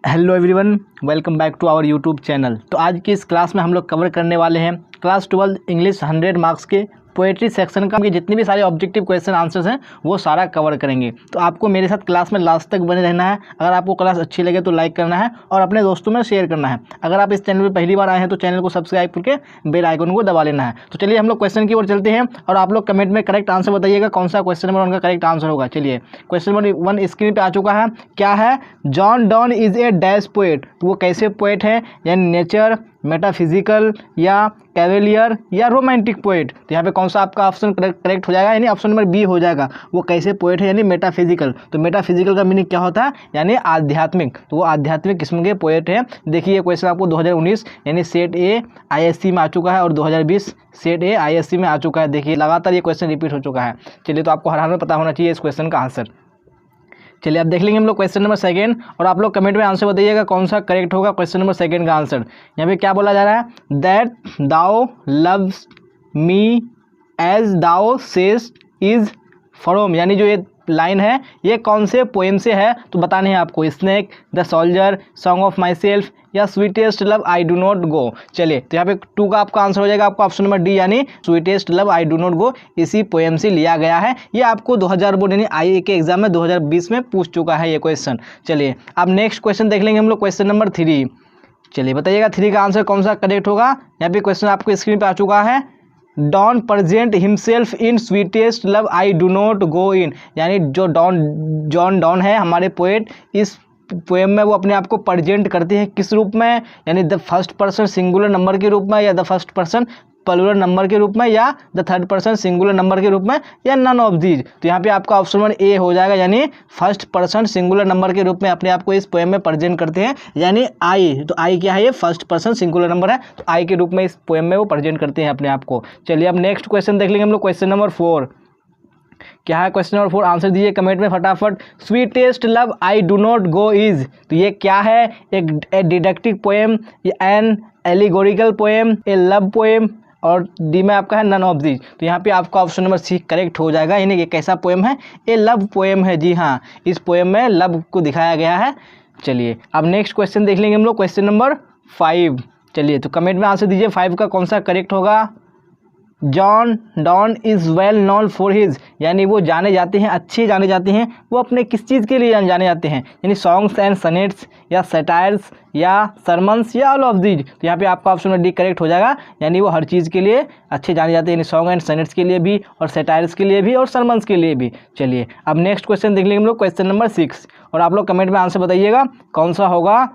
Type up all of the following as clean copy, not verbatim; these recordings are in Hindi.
Hello everyone, welcome back to our YouTube channel. तो आज की इस क्लास में हम लोग कवर करने वाले हैं क्लास 12 इंग्लिश 100 मार्क्स के पोएट्री सेक्शन का जितने भी सारे ऑब्जेक्टिव क्वेश्चन आंसर्स हैं वो सारा कवर करेंगे। तो आपको मेरे साथ क्लास में लास्ट तक बने रहना है। अगर आपको क्लास अच्छी लगे तो लाइक करना है और अपने दोस्तों में शेयर करना है। अगर आप इस चैनल पर पहली बार आए हैं तो चैनल को सब्सक्राइब करके बेल आइकन को दबा लेना है। तो चलिए हम लोग क्वेश्चन की ओर चलते हैं और आप लोग कमेंट में करेक्ट आंसर बताइएगा कौन सा क्वेश्चन नंबर उनका करेक्ट आंसर होगा। चलिए क्वेश्चन नंबर 1 स्क्रीन पे आ चुका है। क्या है? John Donne is a dash poet. तो वो कैसे पोएट है? यानी नेचर, मेटाफिजिकल या कैवेलियर या रोमांटिक पोएट। तो यहाँ पे कौन सा आपका ऑप्शन करेक्ट हो जाएगा? यानी ऑप्शन नंबर बी हो जाएगा। वो कैसे पोएट है? यानी मेटाफिजिकल। तो मेटाफिजिकल का मीनिंग क्या होता है? यानी आध्यात्मिक। तो वो आध्यात्मिक किस्म के पोएट है। देखिए ये क्वेश्चन आपको 2019 यानी सेट ए आईएससी में आ चुका है और 2020 सेट ए आईएससी में आ चुका है। देखिए लगातार ये क्वेश्चन रिपीट हो चुका है। चलिए तो आपको हर हाल में पता होना चाहिए इस क्वेश्चन का आंसर। चलिए अब देख लेंगे हम लोग क्वेश्चन नंबर 2 और आप लोग कमेंट में आंसर बताइएगा कौन सा करेक्ट होगा क्वेश्चन नंबर 2 का आंसर। यहाँ पे क्या बोला जा रहा है? दैट दाओ लव्स मी एज दाओ सेस्ट इज फ्रॉम। यानी जो ये लाइन है ये कौन से पोएम से है तो बताने हैं आपको। Snake, the soldier, song of myself या sweetest love I do not go. चलिए तो यहाँ पे 2 का आपका आंसर हो जाएगा आपका ऑप्शन नंबर डी यानी sweetest love I do not गो इसी पोएम से लिया गया है। ये आपको 2000 बोर्ड यानी आईए के एग्जाम में 2020 में पूछ चुका है ये क्वेश्चन। चलिए अब नेक्स्ट क्वेश्चन देख लेंगे हम लोग क्वेश्चन नंबर 3। चलिए बताइएगा 3 का आंसर कौन सा करेक्ट होगा। यहाँ पे क्वेश्चन आपको स्क्रीन पे आ चुका है। Donne present himself in sweetest love I do not go in. यानी जो जॉन डॉन है हमारे पोएट, इस पोएम में वो अपने आप को प्रेजेंट करते हैं किस रूप में? यानी the first person singular number के रूप में या the first person plural number के रूप में या the third person singular number के रूप में या नन ऑफ दीज। तो यहाँ पे आपका ऑप्शन नंबर ए हो जाएगा यानी फर्स्ट पर्सन सिंगुलर नंबर के रूप में अपने आप को इस पोएम में प्रेजेंट करते हैं। यानी आई, तो आई क्या है? ये फर्स्ट पर्सन सिंगुलर नंबर है, तो आई के रूप में इस पोएम में वो प्रेजेंट करते हैं अपने आप को। चलिए अब नेक्स्ट क्वेश्चन देख लेंगे हम लोग क्वेश्चन नंबर 4। क्या है क्वेश्चन नंबर 4? आंसर दीजिए कमेंट में फटाफट। Sweetest love I do not go is. तो ये क्या है? एक deductive poem, an allegorical poem, a love poem और डी में आपका है नन ऑफ दीज। तो यहाँ पे आपका ऑप्शन नंबर सी करेक्ट हो जाएगा। यानी ये कैसा पोएम है? ये लव पोएम है। जी हाँ, इस पोएम में लव को दिखाया गया है। चलिए अब नेक्स्ट क्वेश्चन देख लेंगे हम लोग क्वेश्चन नंबर 5। चलिए तो कमेंट में आंसर दीजिए 5 का कौन सा करेक्ट होगा। John Donne is well known for his. यानी वो जाने जाते हैं, अच्छे जाने जाते हैं। वो अपने किस चीज़ के लिए जाने जाते हैं? यानी सॉन्ग्स एंड सनेट्स या सटायर्स या सरमन्स या ऑल ऑफ दीज। तो यहाँ पे आपका ऑप्शन डी करेक्ट हो जाएगा। यानी वो हर चीज़ के लिए अच्छे जाने जाते हैं, यानी सॉन्ग एंड सनेट्स के लिए भी और सटायर्स के लिए भी और सरमन्स के लिए भी। चलिए अब नेक्स्ट क्वेश्चन देख लेंगे हम लोग क्वेश्चन नंबर 6 और आप लोग कमेंट में आंसर बताइएगा कौन सा होगा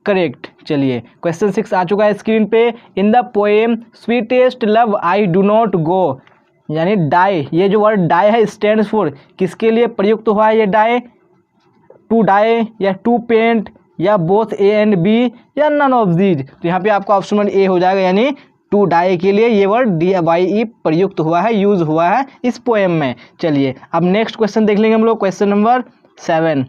करेक्ट। चलिए क्वेश्चन 6 आ चुका है स्क्रीन पे। इन the poem sweetest love I do not गो। यानी डाई, ये जो वर्ड डाई है स्टैंड्स फॉर, किसके लिए प्रयुक्त हुआ है ये डाई? टू डाई या टू पेंट या बोथ ए एंड बी या नन ऑफ दीज। तो यहाँ पे आपका ऑप्शन नंबर ए हो जाएगा। यानी टू डाई के लिए ये वर्ड DYE प्रयुक्त हुआ है, यूज हुआ है इस पोएम में। चलिए अब नेक्स्ट क्वेश्चन देख लेंगे हम लोग क्वेश्चन नंबर 7।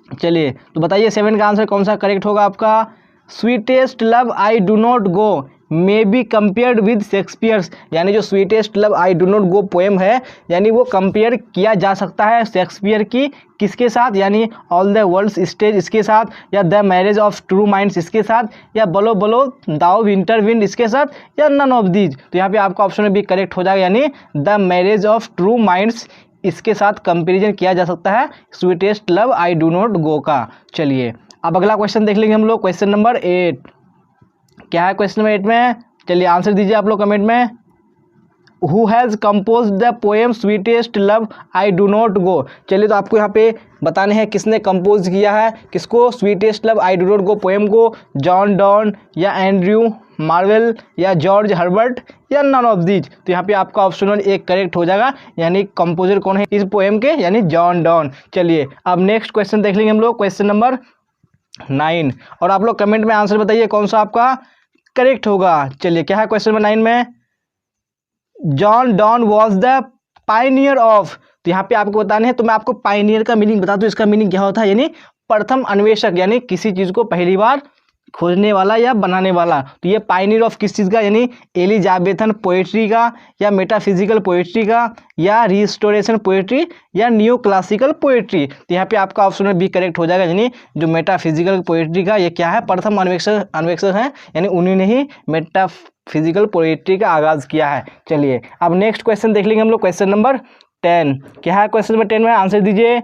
चलिए तो बताइए 7 का आंसर कौन सा करेक्ट होगा आपका। Sweetest love I do not go may be compared with Shakespeare's. यानी जो sweetest love I do not go poem है, यानी वो कंपेयर किया जा सकता है शेक्सपियर की किसके साथ? यानी ऑल द वर्ल्ड्स स्टेज इसके साथ, या the marriage of true minds इसके साथ, या बलो बलो दाओ विंटर विंड इसके साथ, या नन ऑफ दीज। तो यहाँ पे आपका ऑप्शन भी करेक्ट हो जाएगा। यानी the marriage of true minds इसके साथ कंपेरिजन किया जा सकता है sweetest love I do not गो का। चलिए अब अगला क्वेश्चन देख लेंगे हम लोग क्वेश्चन नंबर 8। क्या है क्वेश्चन नंबर 8 में? चलिए आंसर दीजिए आप लोग कमेंट में। Who has compose the poem sweetest love I do not go. चलिए तो आपको यहाँ पे बताने हैं किसने कंपोज किया है, किसको? Sweetest love I do not go poem को। जॉन डॉन या एंड्रयू मार्वेल या जॉर्ज हर्बर्ट या नन ऑफ दीज। तो यहाँ पे आपका ऑप्शन नंबर एक करेक्ट हो जाएगा। यानी कंपोजर कौन है इस पोएम के? यानी जॉन डॉन। चलिए अब नेक्स्ट क्वेश्चन देख लेंगे हम लोग क्वेश्चन नंबर 9 और आप लोग कमेंट में आंसर बताइए कौन सा आपका करेक्ट होगा। चलिए क्या है क्वेश्चन नंबर 9 में? John don was the Pioneer of. तो यहाँ पे आपको बताने हैं, तो मैं आपको पायनियर का मीनिंग बता दूं। इसका मीनिंग क्या होता है? यानी प्रथम अन्वेषक, यानी किसी चीज़ को पहली बार खोजने वाला या बनाने वाला। तो ये पायनियर ऑफ किस चीज़ का, यानी एलिजाबेथन पोएट्री का, या मेटाफिजिकल पोएट्री का, या रिस्टोरेशन पोएट्री, या न्यू क्लासिकल पोएट्री। तो यहाँ पे आपका ऑप्शन बी करेक्ट हो जाएगा, यानी जो मेटाफिजिकल पोएट्री का ये क्या है, प्रथम अन्वेषक हैं, यानी उन्हीं ने ही मेटाफिजिकल पोएट्री का आगाज़ किया है। चलिए अब नेक्स्ट क्वेश्चन देख लेंगे हम लोग, क्वेश्चन नंबर 10। क्या है क्वेश्चन नंबर 10 में, आंसर दीजिए।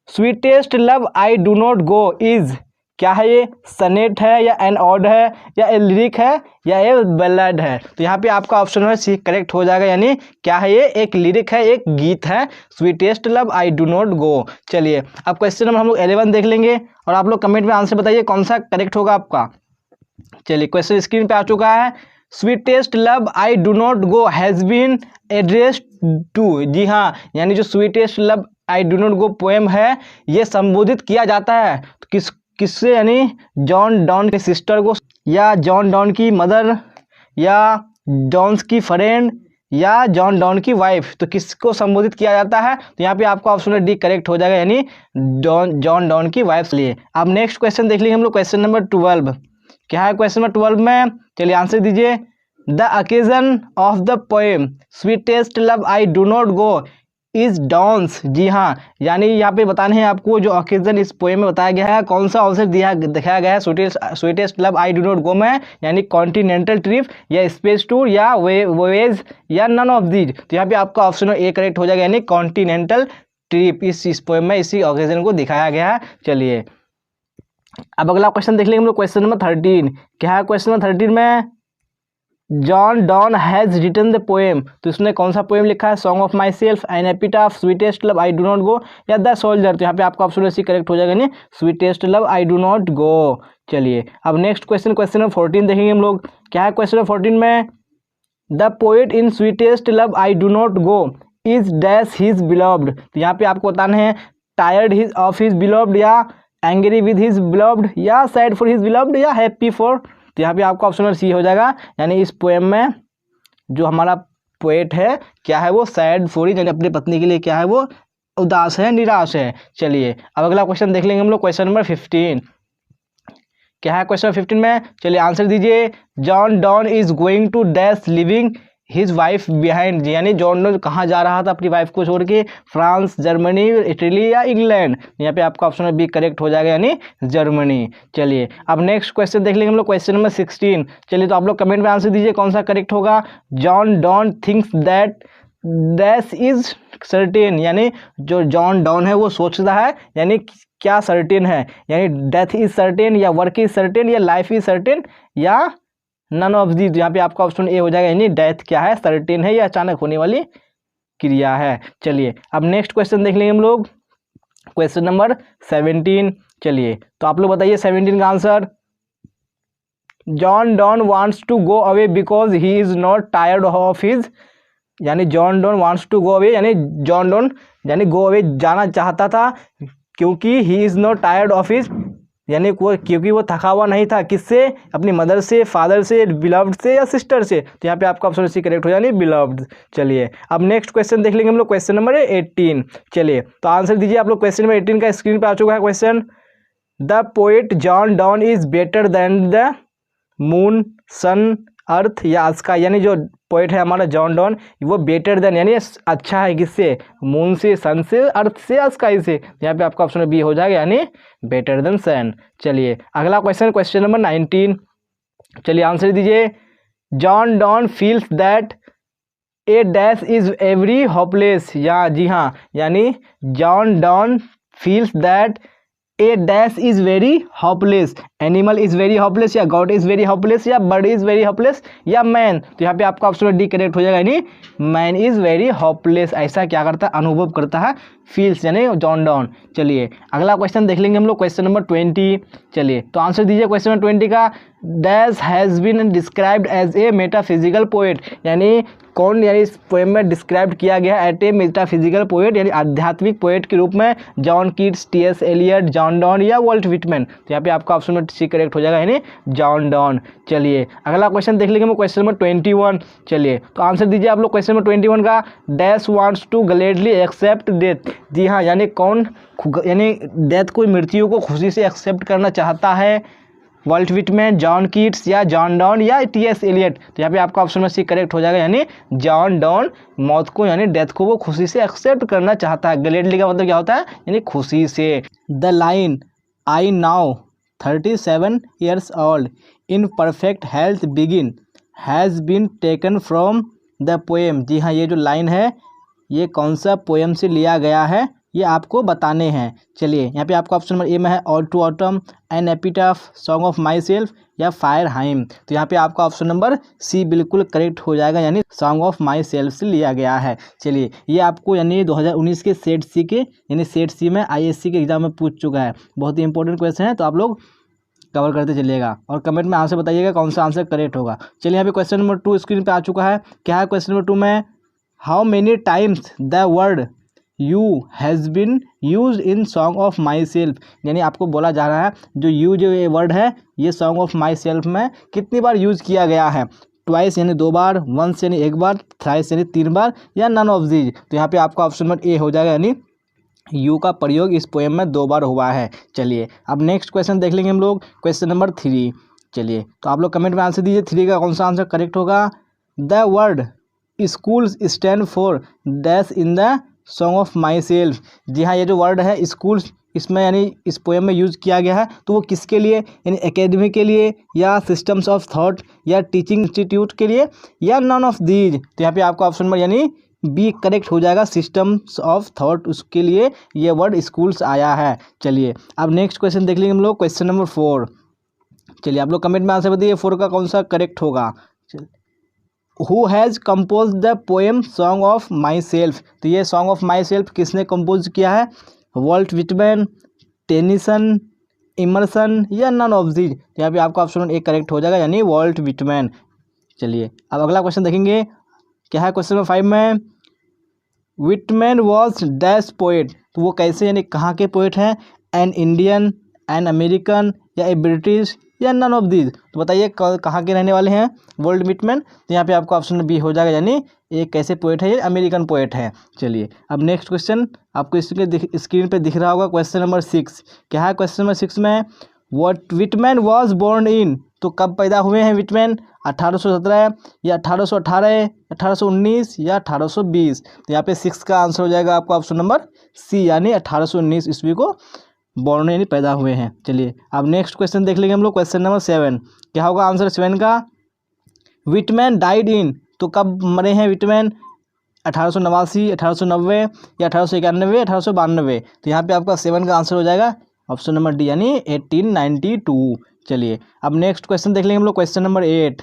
Sweetest love I do not go is, क्या है ये, सनेट है, या एन ऑड है, या ए लिरिक है, या ए बैलेड है। तो यहाँ पे आपका ऑप्शन है सी करेक्ट हो जाएगा, यानी क्या है ये, एक लिरिक है, एक गीत है, sweetest love I do not go. चलिए अब क्वेश्चन नंबर हम लोग 11 देख लेंगे और आप लोग कमेंट में आंसर बताइए कौन सा करेक्ट होगा आपका। चलिए क्वेश्चन स्क्रीन पे आ चुका है। Sweetest love I do not go has been addressed to, जी हाँ, यानी जो sweetest love I do not go poem है ये संबोधित किया जाता है तो किससे, यानी जॉन डॉन के सिस्टर को, या जॉन डॉन की मदर, या जॉन्स की फ्रेंड, या जॉन डॉन की वाइफ। तो किसको संबोधित किया जाता है, तो यहाँ पे आपका ऑप्शन डी करेक्ट हो जाएगा, यानी जॉन डॉन की वाइफ। लिए अब नेक्स्ट क्वेश्चन देख लेंगे हम लोग, क्वेश्चन नंबर 12। क्या है क्वेश्चन नंबर 12 में, चलिए आंसर दीजिए। The occasion of the poem sweetest love I do not go is dance, जी हाँ, यानी यहाँ पे बताने हैं आपको जो ओकेजन इस पोएम में बताया गया है, कौन सा अवसर दिखाया गया है sweetest love I do not गो में, यानी कॉन्टिनेंटल ट्रिप, या स्पेस टूर, या वेज, या नन ऑफ दीज। तो यहाँ पे आपका ऑप्शन ए करेक्ट हो जाएगा, यानी कॉन्टिनेंटल ट्रिप इस पोएम में इसी ओकेजन को दिखाया गया है। चलिए अब अगला क्वेश्चन देख लेंगे हम लोग, क्वेश्चन नंबर 13। क्या है क्वेश्चन नंबर 13 में, John Donne has written the poem, तो इसने कौन सा पोएम लिखा है, song of myself, an epitaph, sweetest love I do not go, या द सोल्जर। तो यहाँ पे आपका ऑप्शन सी करेक्ट हो जाएगा, नहीं sweetest love I do not go. चलिए अब नेक्स्ट क्वेश्चन, क्वेश्चन नंबर 14 देखेंगे हम लोग। क्या है क्वेश्चन नंबर 14 में, the poet in sweetest love I do not go is dash his beloved. तो यहाँ पे आपको बताना है tired his of his beloved, या एंग्री विद हिज बिलव्ड, या सैड फॉर हिज बिलव्ड, या हैप्पी फॉर। तो यहाँ पे आपका ऑप्शन सी हो जाएगा, यानी इस पोएम में जो हमारा पोएट है क्या है, वो सैड फॉर हिज, यानी अपनी पत्नी के लिए क्या है, वो उदास है, निराश है। चलिए अब अगला क्वेश्चन देख लेंगे हम लोग, क्वेश्चन नंबर 15। क्या है क्वेश्चन 15 में, चलिए आंसर दीजिए। John Donne is going to dash leaving his wife behind, यानी जॉन डॉन कहाँ जा रहा था अपनी वाइफ को छोड़ के, फ्रांस, जर्मनी, इटली, या इंग्लैंड। यहाँ पे आपका ऑप्शन बी करेक्ट हो जाएगा, यानी जर्मनी। चलिए अब नेक्स्ट क्वेश्चन देख लेंगे हम लोग, क्वेश्चन नंबर 16। चलिए तो आप लोग कमेंट में आंसर दीजिए कौन सा करेक्ट होगा। John Donne thinks that dash is certain, यानी जो जॉन डॉन है वो सोचता है, यानी क्या सर्टेन है, यानी डेथ इज सर्टेन, या वर्क इज सर्टेन, या लाइफ इज सर्टेन, या नन ऑफ दी। यहाँ पे आपका ऑप्शन ए हो जाएगा, यानी डेथ क्या है, सर्टेन है, या अचानक होने वाली क्रिया है। चलिए अब नेक्स्ट क्वेश्चन देख लेंगे हम लोग, क्वेश्चन नंबर 17। चलिए तो आप लोग बताइए 17 का answer. John Donne wants to go away because he is not tired of his, यानी John Donne wants to go away, यानी जॉन डॉन यानी गो अवे जाना चाहता था, क्योंकि he is not tired of his, यानी क्योंकि वो थका हुआ नहीं था, किससे, अपनी मदर से, फादर से, बिलव्ड से, या सिस्टर से। तो यहाँ पे आपका ऑप्शन सी करेक्ट हो जाए, यानी बिलव्ड। चलिए अब नेक्स्ट क्वेश्चन देख लेंगे हम लोग, क्वेश्चन नंबर 18। चलिए तो आंसर दीजिए आप लोग, क्वेश्चन नंबर 18 का स्क्रीन पे आ चुका है question. The poet John Donne is better than the moon, sun, earth, या स्काई, यानी जो पोएट है हमारा जॉन डॉन वो बेटर देन, यानी अच्छा है किससे, मून से, सन से, अर्थ से, या स्काई से। यहाँ पे आपका ऑप्शन बी हो जाएगा, यानी बेटर देन सन। चलिए अगला क्वेश्चन, क्वेश्चन नंबर 19। चलिए आंसर दीजिए। John don feels that A dash is every hopeless, या जी हाँ, यानी John don feels that A dash is very hopeless, animal is very hopeless, या गॉड इज वेरी होपलेस, या बर्ड इज वेरी होपलेस, या मैन। तो यहाँ पे आपका ऑप्शन डी करेक्ट हो जाएगा, यानी मैन इज वेरी होपलेस, ऐसा क्या करता है, अनुभव करता है, फील्स, यानी जॉन डॉन। चलिए अगला क्वेश्चन देख लेंगे हम लोग, क्वेश्चन नंबर 20। चलिए तो आंसर दीजिए क्वेश्चन नंबर 20 का। Dash has been described as a metaphysical poet, यानी कौन, यानी इस पोएम में डिस्क्राइब किया गया एट ए मेटाफिजिकल पोएट, यानी आध्यात्मिक पोएट के रूप में, John Keats, T S. Eliot, John Donne, या वॉल्ट व्हिटमैन। तो यहाँ पे आपका ऑप्शन में सी करेक्ट हो जाएगा, यानी जॉन डॉन। चलिए अगला क्वेश्चन देख लेंगे हम क्वेश्चन नंबर 21। चलिए तो आंसर दीजिए आप लोग क्वेश्चन नंबर 21 का। Dash wants to gladly accept death, जी हाँ, यानी कौन, यानी डेथ को, मृत्यु को खुशी से एक्सेप्ट करना चाहता है, वॉल्ट विटमैन, जॉन कीट्स या जॉन डॉन या टी.एस. एलियट। तो यहाँ पे आपका ऑप्शन में सी करेक्ट हो जाएगा, यानी जॉन डॉन मौत को यानी डेथ को वो खुशी से एक्सेप्ट करना चाहता है। ग्लेडली का मतलब क्या होता है, यानी खुशी से। The line I now 37 years old in perfect health begin has been taken from the poem. जी हाँ, ये जो लाइन है ये कौन सा पोएम से लिया गया है ये आपको बताने हैं। चलिए यहाँ पे आपका ऑप्शन नंबर ए में है ode to autumn, an epitaph, song of myself या फायर हाइम। तो यहाँ पे आपका ऑप्शन नंबर सी बिल्कुल करेक्ट हो जाएगा, यानी सॉन्ग ऑफ माई सेल्फ से लिया गया है। चलिए ये आपको यानी 2019 के सेट सी के यानी सेट सी में ISC के एग्जाम में पूछ चुका है। बहुत ही इंपॉर्टेंट क्वेश्चन है, तो आप लोग कवर करते चलिएगा और कमेंट में आंसर बताइएगा कौन सा आंसर करेक्ट होगा। चलिए यहाँ पे क्वेश्चन नंबर 2 स्क्रीन पे आ चुका है। क्या है क्वेश्चन नंबर 2 में, how many times the word you has been use in song of my self. यानी आपको बोला जा रहा है जो यू जो ये वर्ड है ये सॉन्ग ऑफ माई सेल्फ में कितनी बार यूज किया गया है। ट्वाइस यानी 2 बार, वंस यानी 1 बार, थ्राइस यानी 3 बार या नन ऑफ दीज। तो यहाँ पे आपका ऑप्शन नंबर ए हो जाएगा, यानी यू का प्रयोग इस पोएम में 2 बार हुआ है। चलिए अब नेक्स्ट क्वेश्चन देख लेंगे हम लोग, क्वेश्चन नंबर 3। चलिए तो आप लोग कमेंट में आंसर दीजिए 3 का कौन सा आंसर करेक्ट होगा। The word schools stand for dash in the song of myself. जी हाँ, ये जो वर्ड है स्कूल्स इसमें यानी इस पोएम में यूज़ किया गया है, तो वो किसके लिए, यानी एकेडमी के लिए या सिस्टम्स ऑफ थॉट या टीचिंग इंस्टीट्यूट के लिए या नन ऑफ दीज। तो यहाँ पे आपका ऑप्शन नंबर यानी बी करेक्ट हो जाएगा, सिस्टम्स ऑफ थॉट उसके लिए ये वर्ड स्कूल्स आया है। चलिए अब नेक्स्ट क्वेश्चन देख लेंगे हम लोग, क्वेश्चन नंबर 4। चलिए आप लोग कमेंट में आंसर बताइए 4 का कौन सा करेक्ट होगा। Who has compose the poem song of my self. तो ये सॉन्ग ऑफ माई सेल्फ किसने कंपोज किया है, वॉल्ट विटमैन, टेनिसन, इमर्सन या नन ऑफ दीज। तो यहाँ पे आपका ऑप्शन ए करेक्ट हो जाएगा, यानी वॉल्ट विटमैन। चलिए अब अगला क्वेश्चन देखेंगे। क्या है क्वेश्चन नंबर 5 में, विटमैन वॉज डैश पोएट। तो वो कैसे यानी कहाँ के पोएट हैं, एन इंडियन, एन अमेरिकन या ए ब्रिटिश या नन ऑफ दीज। तो बताइए कहाँ के रहने वाले हैं वॉल्ट विटमैन। तो यहाँ पे आपका ऑप्शन बी हो जाएगा, यानी ये कैसे पोएट है, ये अमेरिकन पोएट है। चलिए अब नेक्स्ट क्वेश्चन आपको इसके स्क्रीन पे दिख रहा होगा, क्वेश्चन नंबर 6। क्या है क्वेश्चन नंबर 6 में, Walt Whitman was born in. तो कब पैदा हुए हैं विटमैन, 1817 या 1818, 1819 या 1820। तो यहाँ पे 6 का आंसर हो जाएगा आपका ऑप्शन नंबर सी, यानी 1819 ईस्वी को बॉर्न यानी पैदा हुए हैं। चलिए अब नेक्स्ट क्वेश्चन देख लेंगे हम लोग, क्वेश्चन नंबर 7। क्या होगा आंसर 7 का, विटमैन डाइड इन। तो कब मरे हैं विटमैन, 1889, 1890 या 1891, 1892। तो यहाँ पे आपका 7 का आंसर हो जाएगा ऑप्शन नंबर डी, यानी 1892। चलिए अब नेक्स्ट क्वेश्चन देख लेंगे हम लोग, क्वेश्चन नंबर 8।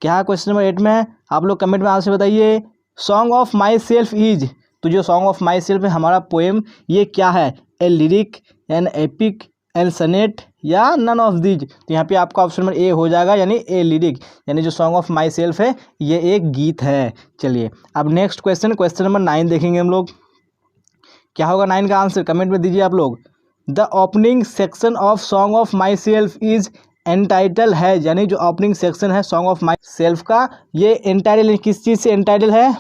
क्या है क्वेश्चन नंबर 8 में, आप लोग कमेंट में आंसर बताइए, song of myself is. तो जो सॉन्ग ऑफ माई सेल्फ है हमारा पोएम, ये क्या है, ए लिरिक, एन एपिक, एन सनेट या नन ऑफ दीज। तो यहाँ पे आपका ऑप्शन नंबर ए हो जाएगा, यानी ए लिरिक, यानी जो सॉन्ग ऑफ माई सेल्फ है ये एक गीत है। चलिए अब नेक्स्ट क्वेश्चन, क्वेश्चन नंबर 9 देखेंगे हम लोग। क्या होगा 9 का आंसर, कमेंट में दीजिए आप लोग। The opening section of song of myself is entitled है, यानी जो ओपनिंग सेक्शन है सॉन्ग ऑफ माई सेल्फ का, ये एंटाइटल किस चीज़ से एंटाइटल है,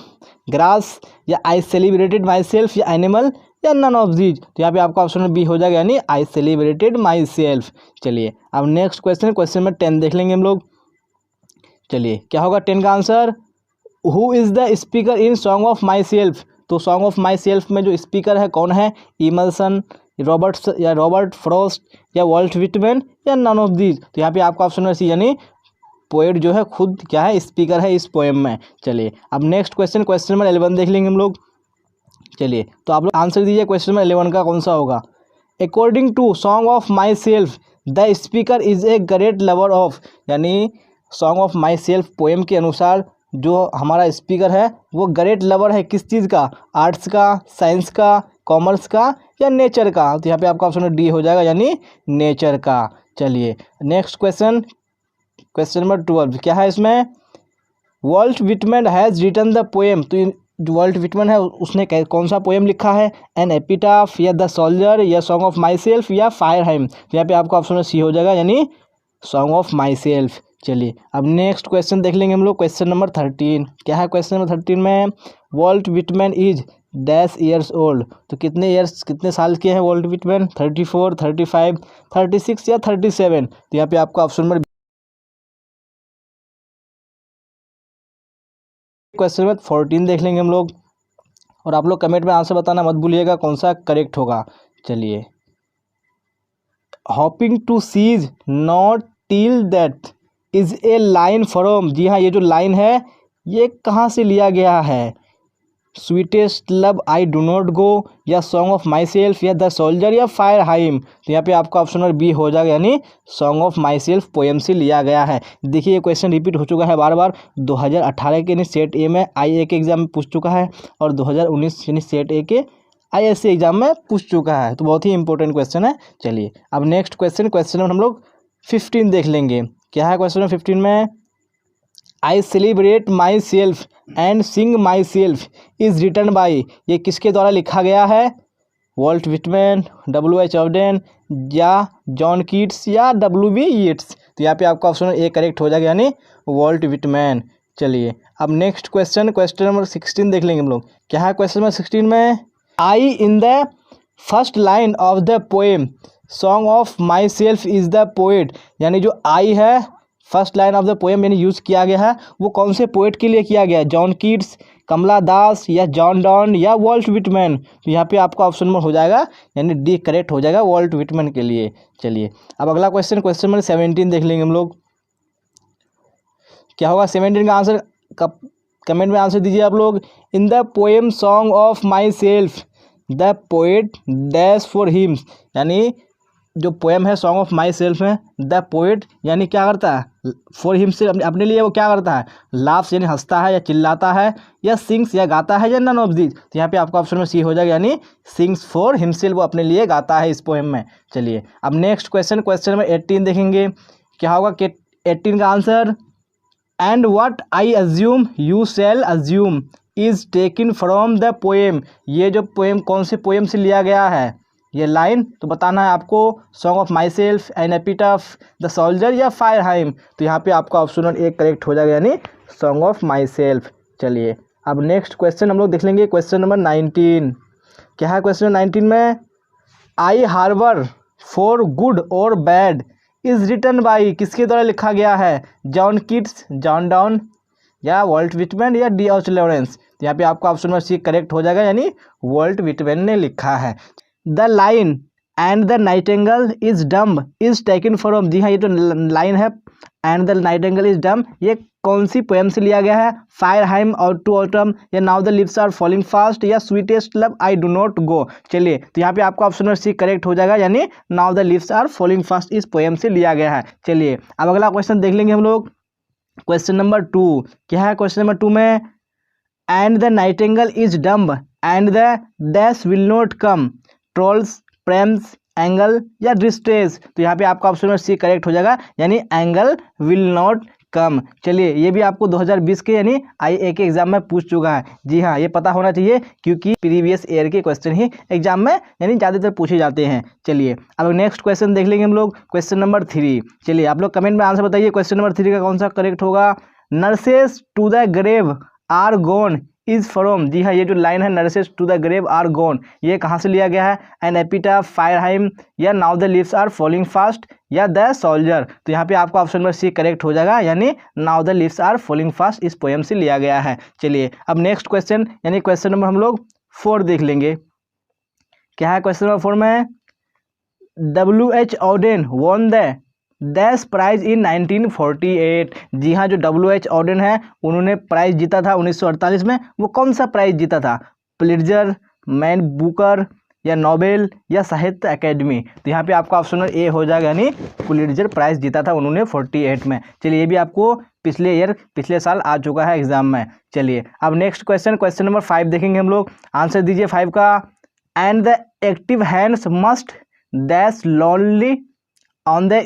ग्रास या आई सेलिब्रेटेड माई सेल्फ या एनिमल या नन ऑफ दीज। तो यहाँ पे आपका ऑप्शन बी हो जाएगा, यानी आई सेलिब्रेटेड माई सेल्फ। चलिए अब नेक्स्ट क्वेश्चन, क्वेश्चन नंबर 10 देख लेंगे हम लोग। चलिए क्या होगा 10 का answer, who is the speaker in song of my self. तो सॉन्ग ऑफ माई सेल्फ में जो स्पीकर है कौन है, इमर्सन, रॉबर्ट फ्रॉस्ट या वॉल्ट विटमैन या नन ऑफ दीज। तो यहाँ पे आपका ऑप्शन है सी, यानी पोएट जो है खुद क्या है, स्पीकर है इस पोएम में। चलिए अब नेक्स्ट क्वेश्चन, क्वेश्चन नंबर 11 देख लेंगे हम लोग। चलिए तो आप लोग आंसर दीजिए क्वेश्चन नंबर 11 का कौन सा होगा। According to song of myself the speaker is a great lover of. यानी song of myself poem के अनुसार जो हमारा स्पीकर है वो ग्रेट लवर है किस चीज़ का, आर्ट्स का, साइंस का, कॉमर्स का या नेचर का। तो यहाँ पे आपका ऑप्शन डी हो जाएगा, यानी नेचर का। चलिए नेक्स्ट क्वेश्चन, क्वेश्चन नंबर 12। क्या है इसमें, Walt Whitman has written the poem. तो जो वॉल्ट विटमैन है उसने कौन सा पोएम लिखा है, एन एपिटाफ या द सोल्जर या सॉन्ग ऑफ माई सेल्फ या फायर हाइम। तो यहाँ पे आपका ऑप्शन सी हो जाएगा, यानी सॉन्ग ऑफ माई सेल्फ। चलिए अब नेक्स्ट क्वेश्चन देख लेंगे हम लोग, क्वेश्चन नंबर 13। क्या है क्वेश्चन नंबर 13 में, Walt Whitman is dash years old, तो कितने ईयर्स कितने साल के हैं वॉल्ट विटमैन? 34, 35, 36 या 37। तो यहाँ पे आपका ऑप्शन नंबर क्वेश्चन नंबर 14 देख लेंगे हम लोग, और आप लोग कमेंट में आंसर बताना मत भूलिएगा कौन सा करेक्ट होगा। चलिए, hoping to cease not till that is a line from, जी हाँ, ये जो लाइन है ये कहाँ से लिया गया है? Sweetest love, I do not go, या सॉन्ग ऑफ माई सेल्फ, या द सोल्जर, या फायर हाइम। तो यहाँ पे आपका ऑप्शन नंबर बी हो जाएगा, यानी song of myself poem से लिया गया है। देखिए ये क्वेश्चन रिपीट हो चुका है बार बार, 2018 के यानी सेट ए में IA के एग्जाम में पूछ चुका है, और 2019 यानी सेट ए के ISC एग्जाम में पूछ चुका है। तो बहुत ही इंपॉर्टेंट क्वेश्चन है। चलिए अब नेक्स्ट क्वेश्चन नंबर हम लोग 15 देख लेंगे। क्या है क्वेश्चन नंबर 15 में? I celebrate myself and sing myself is written by, ये किसके द्वारा लिखा गया है? Walt Whitman, W.H. ऑडेन, या जॉन कीट्स, या W.B. यीट्स। तो यहाँ पे आपका ऑप्शन ए करेक्ट हो जाएगा, यानी वॉल्ट विटमैन। चलिए अब नेक्स्ट क्वेश्चन नंबर 16 देख लेंगे हम लोग। क्या है क्वेश्चन नंबर 16 में? I in the first line of the poem song of myself is the poet, यानी जो आई है first line of the poem यानी यूज़ किया गया है वो कौन से पोएट के लिए किया गया है? जॉन कीट्स, कमला दास, या जॉन डॉन, या वॉल्ट विटमैन। तो यहाँ पे आपका ऑप्शन नंबर हो जाएगा, यानी डी करेक्ट हो जाएगा वॉल्ट विटमैन के लिए। चलिए अब अगला क्वेश्चन नंबर 17 देख लेंगे हम लोग। क्या होगा 17 का आंसर? कमेंट में आंसर दीजिए आप लोग। इन the poem song of myself the poet dash for him, यानी जो पोएम है सॉन्ग ऑफ माई सेल्फ में द पोएट यानी क्या करता है? फॉर हिम से अपने लिए वो क्या करता है? लाफ्स यानी हंसता है या चिल्लाता है, या सिंग्स या गाता है, या नन ऑफ दीज। तो यहाँ पे आपका ऑप्शन में सी हो जाएगा, यानी सिंग्स फॉर हिमसेल्फ, वो अपने लिए गाता है इस पोएम में। चलिए अब नेक्स्ट क्वेश्चन नंबर 18 देखेंगे। क्या होगा 18 का answer? And what I assume you shall assume is taken from the poem, ये जो पोएम कौन से पोएम से लिया गया है? ये लाइन तो बताना है आपको। Song of myself, an epitaph, the soldier, या फायर हाइम। तो यहाँ पे आपका ऑप्शन नंबर एक करेक्ट हो जाएगा, यानी सॉन्ग ऑफ माई सेल्फ। चलिए अब नेक्स्ट क्वेश्चन हम लोग देख लेंगे, क्वेश्चन नंबर 19। क्या है क्वेश्चन 19 में? आई हार्बर फॉर गुड और बैड इज रिटन बाई, किसके द्वारा लिखा गया है? जॉन कीट्स, जॉन डॉन, या वॉल्ट विटमैन, या D.H. लॉरेंस। तो यहाँ पे आपका ऑप्शन नंबर सी करेक्ट हो जाएगा, यानी वॉल्ट विटमैन ने लिखा है। The line and the nightingale is dumb is taken from, जी हाँ, ये जो लाइन है and the nightingale is dumb ये कौन सी पोएम से लिया गया है? फायर हाइम, और टू ऑटम, या now the leaves are falling fast, या sweetest love, I do not go. चलिए तो यहाँ पे आपका ऑप्शन नंबर सी करेक्ट हो जाएगा, यानी now the leaves are falling fast इस पोएम से लिया गया है। चलिए अब अगला क्वेश्चन देख लेंगे हम लोग, क्वेश्चन नंबर 2। क्या है क्वेश्चन नंबर 2 में? And the nightingale is dumb and the dash will not come, trolls, Prem's, angle, या डिस्ट्रेस। तो यहाँ पे आपका ऑप्शन नंबर सी करेक्ट हो जाएगा, यानी एंगल विल नॉट कम। चलिए ये भी आपको 2020 के यानी IA के एग्जाम में पूछ चुका है। जी हाँ, ये पता होना चाहिए क्योंकि प्रीवियस ईयर के क्वेश्चन ही एग्जाम में यानी ज़्यादातर पूछे जाते हैं। चलिए अब नेक्स्ट क्वेश्चन देख लेंगे हम लोग, क्वेश्चन नंबर 3। चलिए आप लोग कमेंट में आंसर बताइए, क्वेश्चन नंबर 3 का कौन सा करेक्ट होगा? Nurses to the grave are gone is from, जी हाँ, ये जो लाइन है nurses to the grave are gone ये कहाँ से लिया गया है? एन एपिटाफ, फायर हाइम, या now the leaves are falling fast, या द सोल्जर। तो यहाँ पे आपका ऑप्शन नंबर सी करेक्ट हो जाएगा, यानी now the leaves are falling fast इस पोएम से लिया गया है। चलिए अब नेक्स्ट क्वेश्चन यानी क्वेश्चन नंबर हम लोग 4 देख लेंगे। क्या है क्वेश्चन नंबर 4 में? W.H. Auden won the dash prize in 1948, जी हाँ, जो W.H. ऑडेन है उन्होंने प्राइज जीता था 1948 में। वो कौन सा प्राइज जीता था? पुलिट्जर, मैन बुकर, या नोबेल, या साहित्य अकेडमी। तो यहाँ पे आपका ऑप्शन ए हो जाएगा, यानी पुलिट्जर प्राइज जीता था उन्होंने 48 में। चलिए ये भी आपको पिछले साल आ चुका है एग्जाम में। चलिए अब नेक्स्ट क्वेश्चन नंबर 5 देखेंगे हम लोग। आंसर दीजिए 5 का। And the active hands must dash lonely on the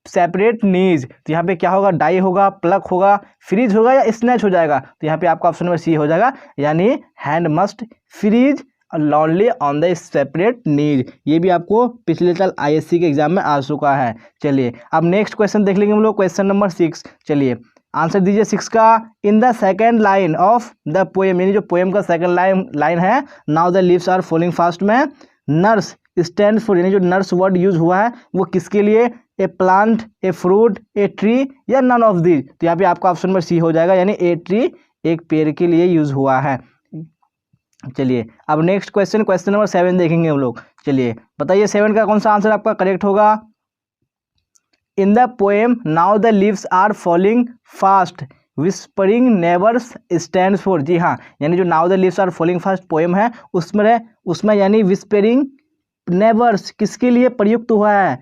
separate knees. तो यहाँ पे क्या होगा? डाई होगा, प्लक होगा, फ्रीज होगा, या स्नैच हो जाएगा। तो यहाँ पे आपका ऑप्शन नंबर सी हो जाएगा, यानी hand must freeze lonely on the separate knees. ये भी आपको पिछले साल ISC के एग्जाम में आ चुका है। चलिए अब नेक्स्ट क्वेश्चन देख लेंगे हम लोग, क्वेश्चन नंबर 6। चलिए आंसर दीजिए 6 का। In the second line of the poem, यानी जो पोएम का सेकेंड लाइन है, now the leaves are falling fast में नर्स स्टैंड फॉर, यानी जो नर्स वर्ड यूज हुआ है वो किसके लिए? A plant, a fruit, a tree या नन ऑफ दीज। तो यहाँ पे आपका ऑप्शन नंबर सी हो जाएगा, यानी ए ट्री एक पेड़ के लिए यूज हुआ है। चलिए अब नेक्स्ट क्वेश्चन नंबर 7 देखेंगे हम लोग। चलिए बताइए 7 का कौन सा आंसर आपका करेक्ट होगा? In the poem now the leaves are falling fast whispering neighbours stands for. जी हाँ, यानी जो now the leaves are falling fast poem है उसमें यानी विस्परिंग नेवर्स किसके लिए प्रयुक्त हुआ है?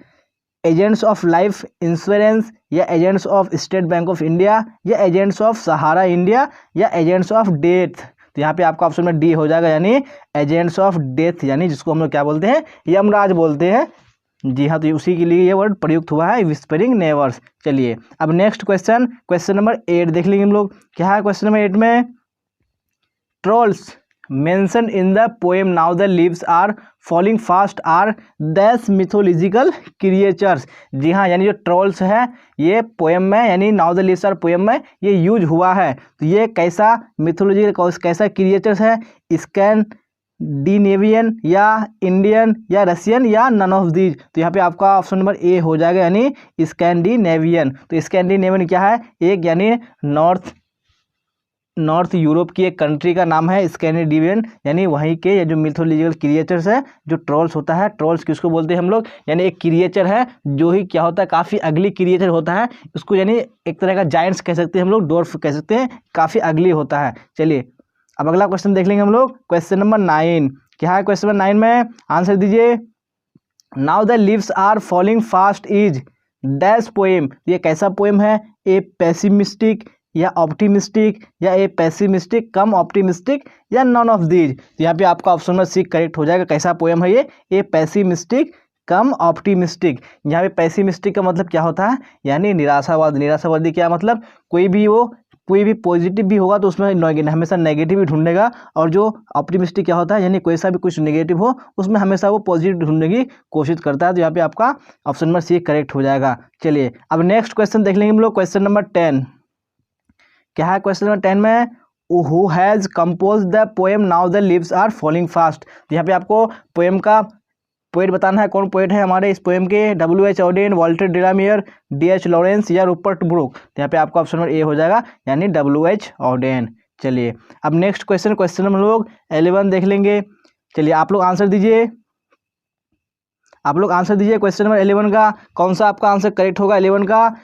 एजेंट्स ऑफ लाइफ इंश्योरेंस या agents of state bank of India या एजेंट्स ऑफ सहारा इंडिया या एजेंट्स ऑफ डेथ। तो यहाँ पे आपका ऑप्शन में डी हो जाएगा, यानी एजेंट्स ऑफ डेथ, यानी जिसको हम लोग क्या बोलते हैं? यमराज बोलते हैं। जी हाँ, तो उसी के लिए ये वर्ड प्रयुक्त हुआ है, विस्परिंग नेवर्स। चलिए अब नेक्स्ट क्वेश्चन नंबर 8 देख लेंगे हम लोग। क्या है क्वेश्चन नंबर 8 में? Trolls mention in the poem now the leaves are falling fast are these mythological creatures. जी हाँ, यानी जो ट्रोल्स है ये पोएम में, यानी now the leaves are poem में ये यूज हुआ है। तो ये कैसा मिथोलॉजिकल कैसा क्रिएचर्स है? स्कैंडिनेवियन या इंडियन या रशियन या नन ऑफ दीज। तो यहाँ पे आपका ऑप्शन नंबर ए हो जाएगा, यानी स्कैंडिनेवियन। तो स्कैंडिनेवियन क्या है? एक यानी नॉर्थ यूरोप की एक कंट्री का नाम है स्कैंडिनेवियन, यानी वहीं के ये जो मिथोलॉजिकल क्रिएचर्स है, जो ट्रोल्स होता है। ट्रोल्स किसको बोलते हैं हम लोग? यानी एक क्रिएचर है जो ही क्या होता है, काफ़ी अगली क्रिएचर होता है, उसको यानी एक तरह का जायंट्स कह सकते हैं हम लोग, डॉर्फ कह सकते हैं, काफ़ी अगली होता है। चलिए अब अगला क्वेश्चन देख लेंगे हम लोग। क्वेश्चन नंबर 9 क्या है? क्वेश्चन नंबर 9 में आंसर दीजिए। Now the leaves are falling fast is dash poem. ये कैसा पोएम है? ए पेसिमिस्टिक या ऑप्टिमिस्टिक या ए पेसिमिस्टिक कम ऑप्टिमिस्टिक या नॉन ऑफ दीज। तो यहाँ पे आपका ऑप्शन में सी करेक्ट हो जाएगा। कैसा पोएम है ये? ए पेसिमिस्टिक कम ऑप्टिमिस्टिक। यहाँ पे पेसिमिस्टिक का मतलब क्या होता है? यानी निराशावादी क्या मतलब? कोई भी पॉजिटिव भी होगा तो उसमें हमेशा नेगेटिव ही ढूंढेगा, और जो ऑप्टिमिस्टिक क्या होता है? यानी कोई सा भी कुछ नेगेटिव हो उसमें हमेशा वो पॉजिटिव ढूंढने की कोशिश करता है। तो यहाँ पे आपका ऑप्शन नंबर सी करेक्ट हो जाएगा। चलिए अब नेक्स्ट क्वेश्चन देख लेंगे हम लोग। क्वेश्चन नंबर 10 क्या है? क्वेश्चन नंबर 10 में who has compose the poem now the leaves are falling fast. तो यहाँ पे आपको पोएम का पोएट बताना है, कौन पोएट है हमारे इस पोएम के? W.H. Auden, Walter de la Mare, D.H. Lawrence या रूपर्ट ब्रूक। तो यहाँ पे आपका ऑप्शन नंबर ए हो जाएगा, यानी W.H. ऑडेन। चलिए अब नेक्स्ट क्वेश्चन हम लोग 11 देख लेंगे। चलिए आप लोग आंसर दीजिए। क्वेश्चन नंबर 11 का कौन सा आपका आंसर करेक्ट होगा? 11 का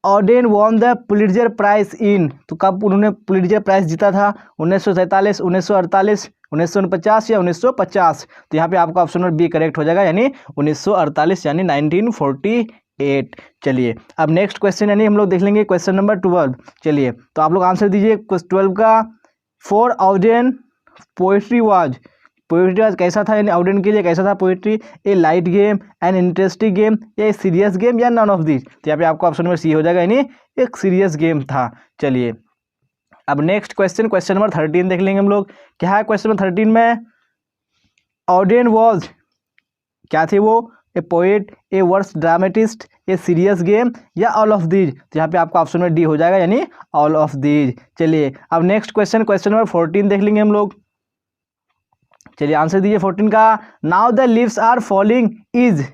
Auden won the Pulitzer prize in. तो कब उन्होंने पुलिट्जर प्राइज जीता था? 1947, 1948, 1949 या 1950। तो यहाँ पे आपका ऑप्शन नंबर बी करेक्ट हो जाएगा, यानी 1948, यानी 1948। चलिए अब नेक्स्ट क्वेश्चन यानी हम लोग देख लेंगे क्वेश्चन नंबर 12। चलिए तो आप लोग आंसर दीजिए। क्वेश्चन 12 का फॉर ऑडेन पोएट्री वाज कैसा था? यानी ऑडेन के लिए कैसा था poetry? A light game, an interesting game या ए सीरियस गेम या नन ऑफ दिस। तो यहाँ पे आपका ऑप्शन नंबर सी हो जाएगा, यानी एक सीरियस गेम था। चलिए अब नेक्स्ट क्वेश्चन नंबर 13 देख लेंगे हम लोग। क्या है क्वेश्चन नंबर 13 में? ऑडेन वॉज क्या थे वो? A poet, a verse dramatist, a serious game या ऑल ऑफ दीज। तो यहाँ पे आपका ऑप्शन में डी हो जाएगा, यानी ऑल ऑफ दीज। चलिए अब नेक्स्ट क्वेश्चन नंबर 14 देख लेंगे हम लोग। चलिए आंसर दीजिए 14 का। Now the leaves are falling is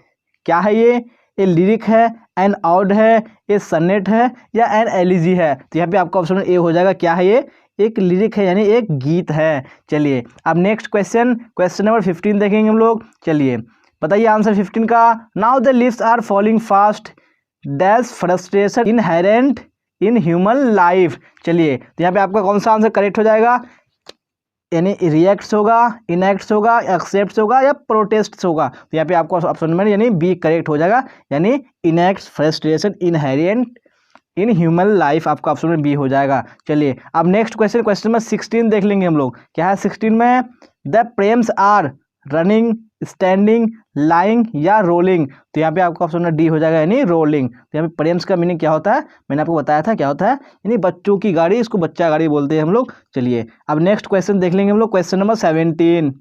क्या है ये? ए लिरिक है, एन ऑड है, ए सनेट है या एन एलिजी है। तो यहाँ पे आपका ऑप्शन ए हो जाएगा। क्या है ये? एक लिरिक है, यानी एक गीत है। चलिए अब नेक्स्ट क्वेश्चन नंबर 15 देखेंगे हम लोग। चलिए बताइए आंसर 15 का। Now the leaves are falling fast dash frustration inherent in human life. चलिए तो यहाँ पे आपका कौन सा आंसर करेक्ट हो जाएगा? यानी रिएक्ट्स होगा, इनएक्ट्स होगा, एक्सेप्ट्स होगा या प्रोटेस्ट्स होगा। तो यहाँ पे आपको ऑप्शन नंबर यानी बी करेक्ट हो जाएगा, यानी enacts frustration inherent in human life. आपका ऑप्शन में बी हो जाएगा। चलिए अब नेक्स्ट क्वेश्चन नंबर 16 देख लेंगे हम लोग। क्या है 16 में? The prams are running, standing, lying या रोलिंग। तो यहाँ पे आपका ऑप्शन नंबर डी हो जाएगा, यानी रोलिंग। तो यहाँ पे प्रेम्स का मीनिंग क्या होता है? मैंने आपको बताया था क्या होता है, यानी बच्चों की गाड़ी, इसको बच्चा गाड़ी बोलते हैं हम लोग। चलिए अब नेक्स्ट क्वेश्चन देख लेंगे हम लोग। क्वेश्चन नंबर 17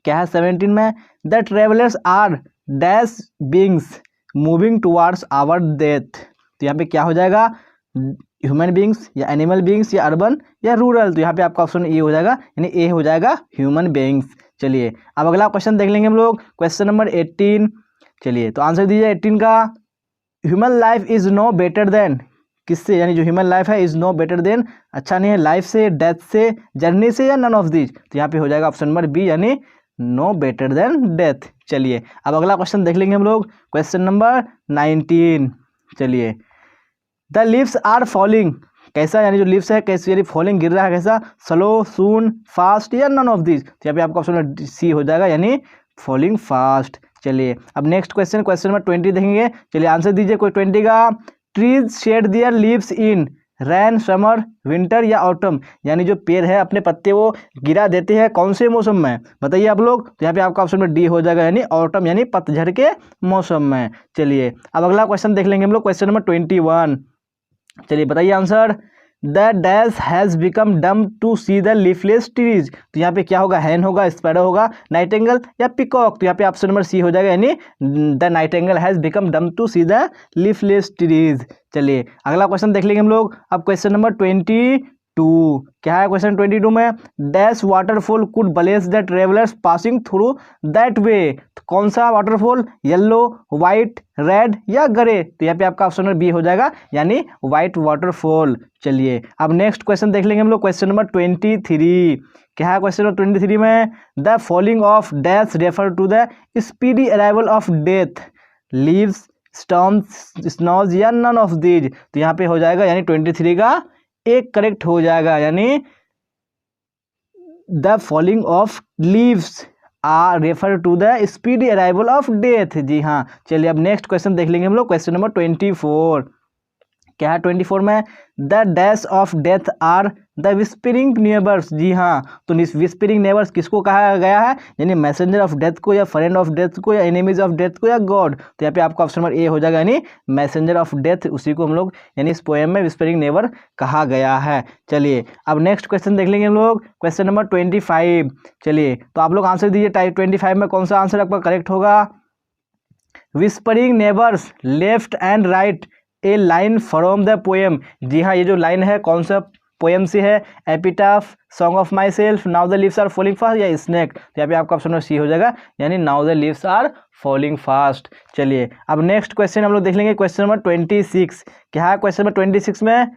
क्या है? 17 में the travellers are dash beings moving towards our death. तो यहाँ पे क्या हो जाएगा? ह्यूमन बींग्स या एनिमल बींग्स या अर्बन या रूरल, तो यहाँ पे आपका ऑप्शन ए हो जाएगा, यानी ए हो जाएगा ह्यूमन बींग्स। चलिए अब अगला क्वेश्चन देख लेंगे हम लोग, क्वेश्चन नंबर 18। चलिए तो आंसर दीजिए 18 का। Human life is no better than, किससे, यानी जो ह्यूमन लाइफ है इज नो बेटर देन, अच्छा नहीं है, लाइफ से, डेथ से, जर्नी से, या नन ऑफ दीज, तो यहाँ पे हो जाएगा ऑप्शन नंबर बी, यानी नो बेटर देन डेथ। चलिए अब अगला क्वेश्चन देख लेंगे हम लोग, क्वेश्चन नंबर 19। चलिए द लीव्स आर फॉलिंग, कैसा, यानी जो लीव्स है कैसे, यानी फॉलिंग गिर रहा है, कैसा, स्लो, सून, फास्ट, या नन ऑफ दिस, तो यहाँ पे आपका ऑप्शन सी हो जाएगा, यानी फॉलिंग फास्ट। चलिए अब नेक्स्ट क्वेश्चन, क्वेश्चन नंबर 20 देखेंगे। चलिए आंसर दीजिए कोई 20 का। Trees shed their leaves in rain, summer, winter या ऑटम, यानी जो पेड़ है अपने पत्ते वो गिरा देते हैं कौन से मौसम में, बताइए आप लोग, तो यहाँ पे आपका ऑप्शन में डी हो जाएगा, यानी ऑटम, यानी पतझड़ के मौसम में। चलिए अब अगला क्वेश्चन देख लेंगे हम लोग, क्वेश्चन नंबर 21। चलिए बताइए answer. The dash has become dumb to see the leafless trees, तो यहाँ पे क्या होगा, हैन होगा, स्पैरो होगा, नाइटेंगल या पिकॉक, तो यहाँ पे ऑप्शन नंबर सी हो जाएगा, यानी the nightingale has become dumb to see the leafless trees. चलिए अगला क्वेश्चन देख लेंगे हम लोग, अब क्वेश्चन नंबर 22। क्या है क्वेश्चन 22 में, dash waterfall could bless the travellers passing through that way, तो कौन सा वाटरफॉल, येलो, वाइट, रेड या ग्रे, तो यहाँ पे आपका ऑप्शन नंबर बी हो जाएगा, यानी वाइट वाटरफॉल। चलिए अब नेक्स्ट क्वेश्चन देख लेंगे हम लोग, क्वेश्चन नंबर 23। क्या है क्वेश्चन नंबर 23 में, the falling of dash refer to the speedy arrival of death, leaves, storms, snows या नन ऑफ दीज, तो यहाँ पे हो जाएगा, यानी 23 का एक करेक्ट हो जाएगा, यानी the falling of leaves are refer to the speedy arrival of death. जी हाँ। चलिए अब नेक्स्ट क्वेश्चन देख लेंगे हम लोग, क्वेश्चन नंबर 24। क्या है 24 में, the dash of death are the whispering neighbours, जी हाँ, तो विस्परिंग नेबर्स किसको कहा गया है, यानी मैसेंजर ऑफ डेथ को, या फ्रेंड ऑफ डेथ को, या एनिमीज ऑफ डेथ को, या गॉड, तो यहाँ पे आपका ऑप्शन नंबर ए हो जाएगा, यानी मैसेंजर ऑफ डेथ, उसी को हम लोग यानी इस पोएम में विस्परिंग नेबर कहा गया है। चलिए अब नेक्स्ट क्वेश्चन देख लेंगे हम लोग, क्वेश्चन नंबर 25। चलिए तो आप लोग आंसर दीजिए, टाइप 25 में कौन सा आंसर आपका करेक्ट होगा। Whispering neighbours left and right a line from the poem, जी हाँ, ये जो लाइन है कौन सा पोएम से है, epitaph, song of myself, now the leaves are falling fast, या स्नेक, तो यहाँ पे आपका ऑप्शन सी हो जाएगा, यानी now the leaves are falling fast. चलिए अब नेक्स्ट क्वेश्चन हम लोग देख लेंगे, क्वेश्चन नंबर 26। क्या है क्वेश्चन नंबर 26 में,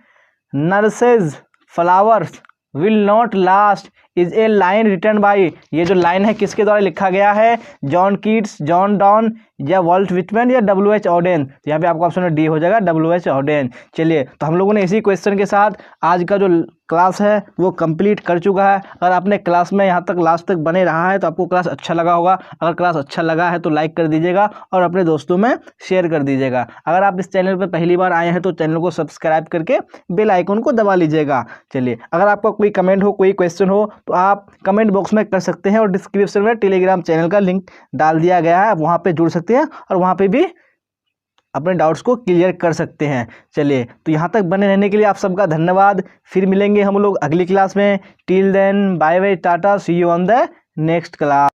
nurses flowers will not last is a line written by, ये जो लाइन है किसके द्वारा लिखा गया है, जॉन कीट्स, जॉन डॉन, या वॉल्ट विटमैन, या W.H. ऑडेन, तो यहाँ पे आपका ऑप्शन डी हो जाएगा, W.H. ऑडेन। चलिए तो हम लोगों ने इसी क्वेश्चन के साथ आज का जो क्लास है वो कंप्लीट कर चुका है। अगर आपने क्लास में यहाँ तक लास्ट तक बने रहा है तो आपको क्लास अच्छा लगा होगा। अगर क्लास अच्छा लगा है तो लाइक कर दीजिएगा और अपने दोस्तों में शेयर कर दीजिएगा। अगर आप इस चैनल पर पहली बार आए हैं तो चैनल को सब्सक्राइब करके बेल आइकन को दबा लीजिएगा। चलिए अगर आपका कोई कमेंट हो, कोई क्वेश्चन हो तो आप कमेंट बॉक्स में कर सकते हैं और डिस्क्रिप्शन में टेलीग्राम चैनल का लिंक डाल दिया गया है, वहाँ पर जुड़ सकते हैं और वहाँ पे भी अपने डाउट्स को क्लियर कर सकते हैं। चलिए तो यहाँ तक बने रहने के लिए आप सबका धन्यवाद। फिर मिलेंगे हम लोग अगली क्लास में। Till then bye bye, tata, see you on the next class.